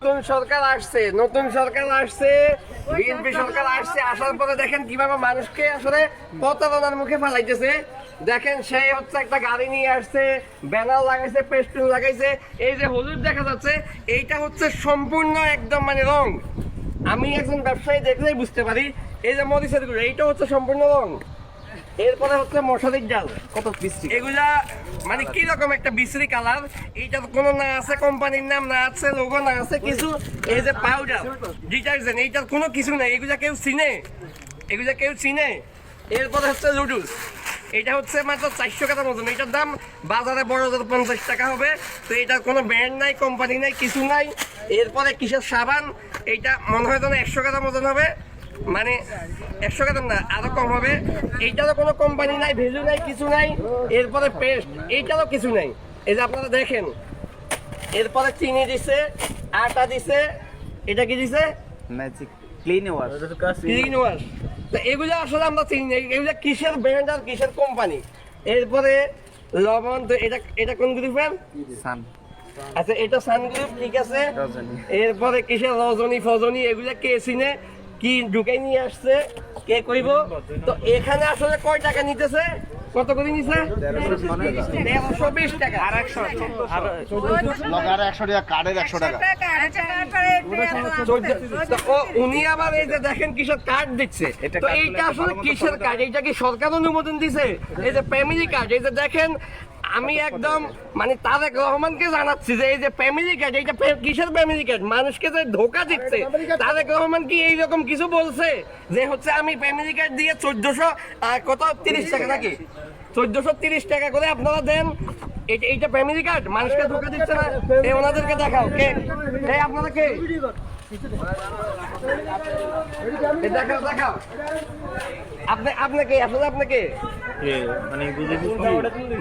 নতুন সরকার আসছে, বিএনপি সরকার আসছে। আসার পরে দেখেন কিভাবে মানুষকে আসলে প্রতারণার মুখে ফেলাইতেছে। দেখেন সেই হচ্ছে একটা গাড়ি নিয়ে আসছে, ব্যানার লাগাইছে, পেস্টুন লাগাইছে। এই যে হলুদ দেখা যাচ্ছে, এইটা হচ্ছে সম্পূর্ণ একদম মানে রং। আমি একজন ব্যবসায়ী দেখলেই বুঝতে পারি। এই যে মরিচের গুঁড়ো, এইটা হচ্ছে সম্পূর্ণ রং। এরপরে হচ্ছে মশারির জাল, কত বিশ্রী এগুলা, মানে কি রকম একটা বিশ্রী কালার। এইটার কোনো না আছে কোম্পানির নাম, না আছে লোগো, না আছে কিছু। এই যে পাউডার ডিটারজেন্ট, এইটার কোনো কিছু নেই। এগুলা কেউ চিনে? এরপরে হচ্ছে লুডুস, এটা হচ্ছে মাত্র 400 টাকা মতন। এটার দাম বাজারে বড় 50 টাকা হবে। তো এটার কোনো ব্র্যান্ড নাই, কোম্পানি নাই, কিছু নাই। এরপরে কিসের সাবান, এইটা মনে হয় যেন 100 টাকা মতন হবে, মানে 100 টাকা না, আরো কম হবে। এইটারও কোনো কোম্পানি নাই, ভ্যালু নাই, কিছু নাই। এরপরে পেস্ট, এইটারও কিছু নাই। এই যে আপনারা দেখেন, এরপরে চিনি দিছে, আটা দিছে, এটা কি দিছে? Magic clean wash. তো এগুলো আসলে আমরা চিনি না, এগুলো কিসের ব্র্যান্ড আর কিসের কোম্পানি। এরপরে লবণ, তো এটা কোন গ্রুপের? সান। আচ্ছা, এটা সান গ্রুপ, ঠিক আছে। এরপরে কিসের রজনী ফজনী, এগুলা কে চিনে? কি ঢুকাই নিয়ে আসছে, কে কইব? তো এখানে আসলে কয় টাকা নিতেছে, কত করে নিছে? 120 টাকা। আর 100 লগার 100 টাকা, কার্ডের 100 টাকা। উনি আবার এই যে দেখেন কিসের কার্ড দিচ্ছে। তো এইটা আসলে কিসের কার্ড? এইটা কি সরকার অনুমোদন দিছে? এই যে ফ্যামিলি কার্ড, এই যে দেখেন, আমি একদম মানে তারেক রহমানকে জানাচ্ছি যে এই যে ফ্যামিলি কার্ড, এইটা কিসের ফ্যামিলি কার্ড? মানুষকে যে ধোকা দিচ্ছে। তারেক রহমান কি এইরকম কিছু বলছে যে হচ্ছে আমি ফ্যামিলি কার্ড দিয়ে 1430 টাকা নাকি 1430 টাকা করে আপনারা দেন, এইটা ফ্যামিলি কার্ড? মানুষকে ধোকা দিচ্ছে না? এই ওনাদেরকে দেখাও, কে আপনারা কে? দেখাও আপনাকে, আসলে আপনাকে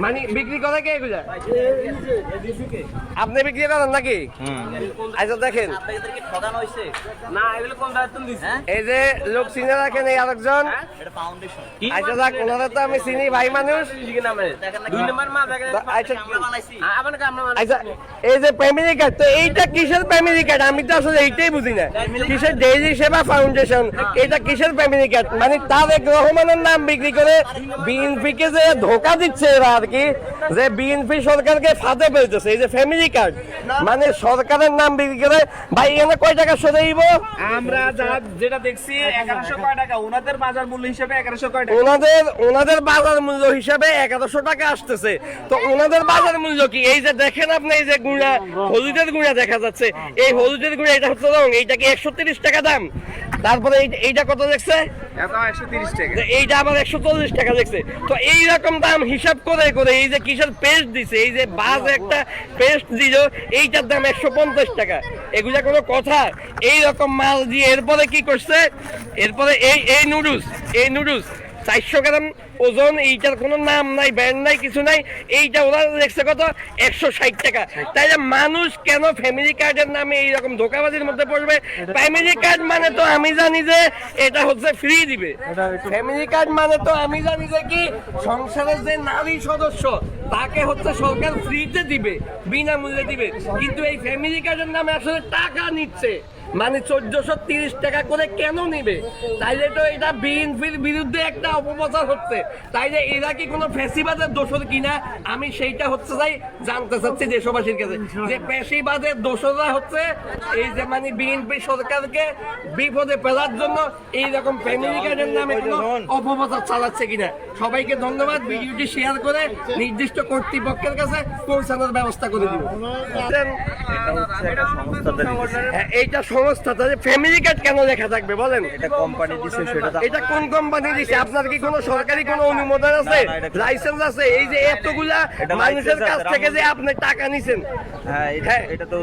মানে বিক্রি করে কে এগুলা? আপনি বিক্রি করেন নাকি? আচ্ছা দেখেন, এই যে লোক চিনে রাখেন, এই আরেকজন। আচ্ছা যাক, ওনারা তো আমি চিনি, ভাই মানুষ। আচ্ছা, এই যে ফ্যামিলি কার্ড, তো এইটা কিসের ফ্যামিলি কার্ড? আমি তো আসলে এইটাই বুঝি না। কিসের ডেইলি সেবা ফাউন্ডেশন, এটা কিসের ফ্যামিলি কার্ড? মানে তারেক রহমানের নাম বিক্রি করে বিএনপি কে যে ধোকা দিচ্ছে এরা আর কি, যে বিএনপি সরকারকে ফাঁদে ফেলতেছে। এই যে ফ্যামিলি কার্ড, মানে সরকারের নাম বিক্রি করে। ভাই এখানে কয় টাকা সরাইব? আমরা যেটা দেখছি 1100 কয় টাকা, ওনাদের বাজার মূল্য হিসেবে 1100 কয় টাকা। ওনাদের বাজার মূল্য হিসাবে 1100 টাকা আসতেছে। তো ওনাদের বাজার মূল্য কি? এই যে দেখেন আপনি, এই যে গুঁড়া, হলুদের গুঁড়া দেখা যাচ্ছে, এই হলুদের গুঁড়া, এটা হচ্ছে রং, এইটা কি 130 টাকা দাম? তারপরে এইটা কত দেখছে? 130 টাকা। এইটা আবার 140 টাকা দেখছে। তো এইরকম দাম হিসাব করে করে এই যে কিসের পেস্ট দিছে, এই যে বাজ একটা পেস্ট দিল, এইটার দাম 150 টাকা। এগুলা কোনো কথা? এইরকম মাল দিয়ে এরপরে কি করছে? এরপরে এই নুডলস 400 গ্রাম ওজন, এইটার কোনো নাম নাই, ব্র্যান্ড নাই, কিছু নাই। এইটা ওরা দেখছে কত? 160 টাকা। তাইলে মানুষ কেন ফ্যামিলি কার্ডের নামে এইরকম ধোকাবাজির মধ্যে পড়বে? ফ্যামিলি কার্ড মানে তো আমি জানি যে এটা হচ্ছে ফ্রি দিবে। ফ্যামিলি কার্ড মানে তো আমি জানি যে কি, সংসারের যে নারী সদস্য তাকে হচ্ছে সরকার ফ্রিতে দিবে, বিনামূল্যে দিবে। কিন্তু এই ফ্যামিলি কার্ডের নামে আসলে টাকা নিচ্ছে, মানে 1430 টাকা করে কেন নিবে? তাইলে তো এটা বিএনপির বিরুদ্ধে একটা অপপ্রচার হচ্ছে। তাইলে এরা কি কোনো ফ্যাসিবাদের দোষর কিনা, আমি সেইটা হচ্ছে যাই জানতে চাচ্ছি দেশবাসীর কাছে, যে ফ্যাসিবাদের দোষরা হচ্ছে এই যে মানে বিএনপি সরকারকে বিপদে ফেলার জন্য এইরকম ফ্যামিলি কার্ডের নামে কোনো অপপ্রচার চালাচ্ছে কিনা। সবাইকে ধন্যবাদ। ভিডিওটি শেয়ার করে নির্দিষ্ট কর্তৃপক্ষের কাছে পৌঁছানোর ব্যবস্থা করে দিব। এইটা সংস্থা, তাহলে ফ্যামিলি কার্ড কেন লেখা থাকবে বলেন? এটা কোম্পানি দিছে, সেটা এটা কোন কোম্পানি দিছে? আপনার কি কোনো সরকারি কোনো অনুমোদন আছে, লাইসেন্স আছে? এই যে এতগুলা মানুষের কাছ থেকে যে আপনি টাকা নিছেন, এটা তো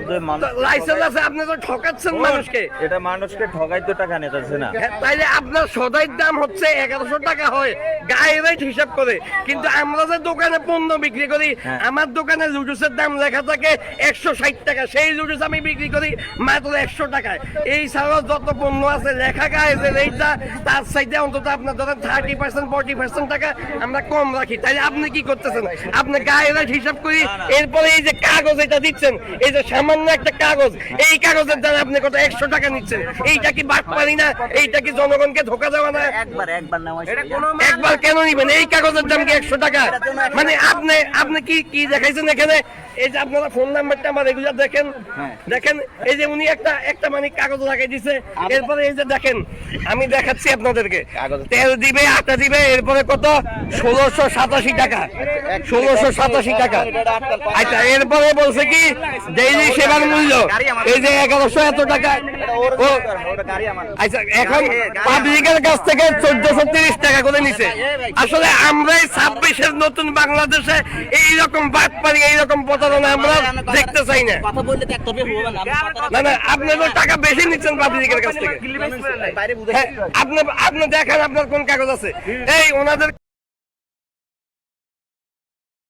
লাইসেন্স আছে, আপনি তো ঠকাচ্ছেন মানুষকে। এটা মানুষকে ঠগাই তো টাকা নিতেছে না। তাইলে আপনার সদাইয়ের দাম হচ্ছে 1100 টাকা হয়, গায়ে রেট হিসাব করে, কিন্তু আমরা যে দোকানে পণ্য বিক্রি করি, আমার দোকানে লুডুসের দাম লেখা থাকে 160 টাকা, সেই লুডুস আমি বিক্রি করি মাত্র 100 টাকায়। এই ছাড়াও যত পণ্য আছে লেখা গায়ে যে রেটটা, তার সাইডে অন্তত আপনার ধরেন 30% 40% টাকা আমরা কম রাখি। তাইলে আপনি কি করতেছেন? আপনি গায়ে রেট হিসাব করি, এরপরে এই যে কাগজ এটা দিচ্ছেন, এই যে সামান্য একটা কাগজ, এই কাগজের দাম আপনি কত 100 টাকা নিচ্ছেন। এইটা কি বাটপারি না? এইটা কি জনগণকে ধোকা দেওয়া না? একবার কেন নিবেন? এই কাগজের দাম কি 100 টাকা? মানে আপনি কি দেখাইছেন এখানে? এই যে আপনারা ফোন নাম্বারটা আমার রেগুলার দেখেন, দেখেন এই যে উনি একটা মানে কাগজ লাগাই দিছে, এরপরে এই যে দেখেন আমি দেখাচ্ছি আপনাদেরকে, তেল দিবে, আটা দিবে, এরপরে কত 1687 টাকা, 1687 টাকা। আচ্ছা, এরপরে বলছে কি ডেইলি সেবার মূল্য এই যে 1100 এত টাকা। আচ্ছা, এখন পাবলিকের কাছ থেকে 1430 টাকা করে নিছে। আসলে আমরাই 26-এর নতুন বাংলাদেশে এইরকম বাটপারি, এইরকম প্রতারণা আমরা দেখতে চাই না। না না, আপনি তো টাকা বেশি নিচ্ছেন পাবলিকের কাছ থেকে। হ্যাঁ, আপনি দেখেন আপনার কোন কাগজ আছে। এই ওনাদের